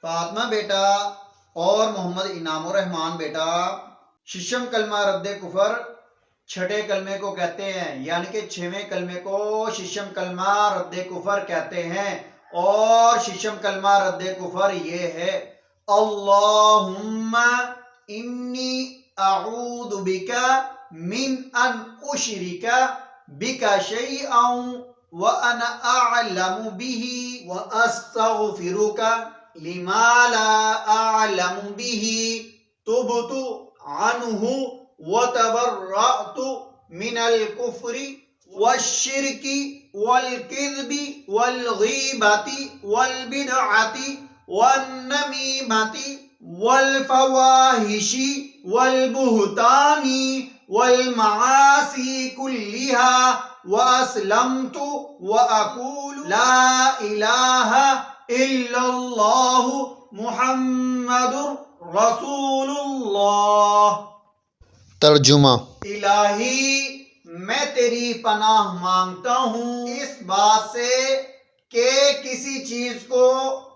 فاطمہ بیٹا اور محمد انعام الرحمان بیٹا، ششم کلمہ رد کفر چھٹے کلمے کو کہتے ہیں، یعنی کہ 6ویں کلمے کو ششم کلمہ رد کفر کہتے ہیں، اور ششم کلمہ رد کفر یہ ہے: اللہم انی اعوذ بک من ان اشرک بک شیئا وانا اعلم به واستغفرک لما لا اعلم به تبت عنہ وتبرأت من الكفر والشرك والكذب والغیبت والبدعت والنمیمت والفواحش والبہتان والمعاصی کلها واسلمت واقول لا الہ الا اللہ محمد رسول اللہ۔ ترجمہ: الہی میں تیری پناہ مانگتا ہوں اس بات سے کہ کسی چیز کو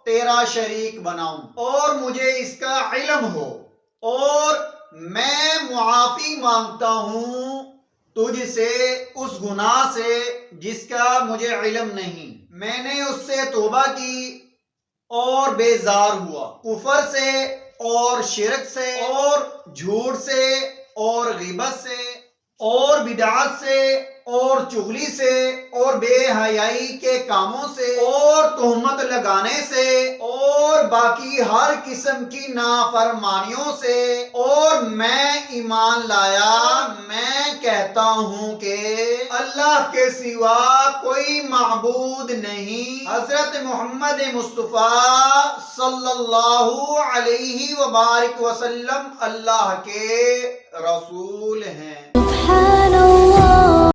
تیرا شریک بناؤں اور مجھے اس کا علم ہو، اور میں معافی مانگتا ہوں تجھ سے اس گناہ سے جس کا مجھے علم نہیں۔ میں نے اس سے توبہ کی اور بیزار ہوا، کفر سے اور شرک سے اور جھوٹ سے اور غیبت سے اور بدعت سے اور چغلی سے اور بے حیائی کے کاموں سے اور تہمت لگانے سے اور باقی ہر قسم کی نافرمانیوں سے، اور میں ایمان لایا، میں کہتا ہوں کہ اللہ کے سوا کوئی معبود نہیں، حضرت محمد مصطفیٰ صلی اللہ علیہ وبارک وسلم اللہ کے رسول ہیں۔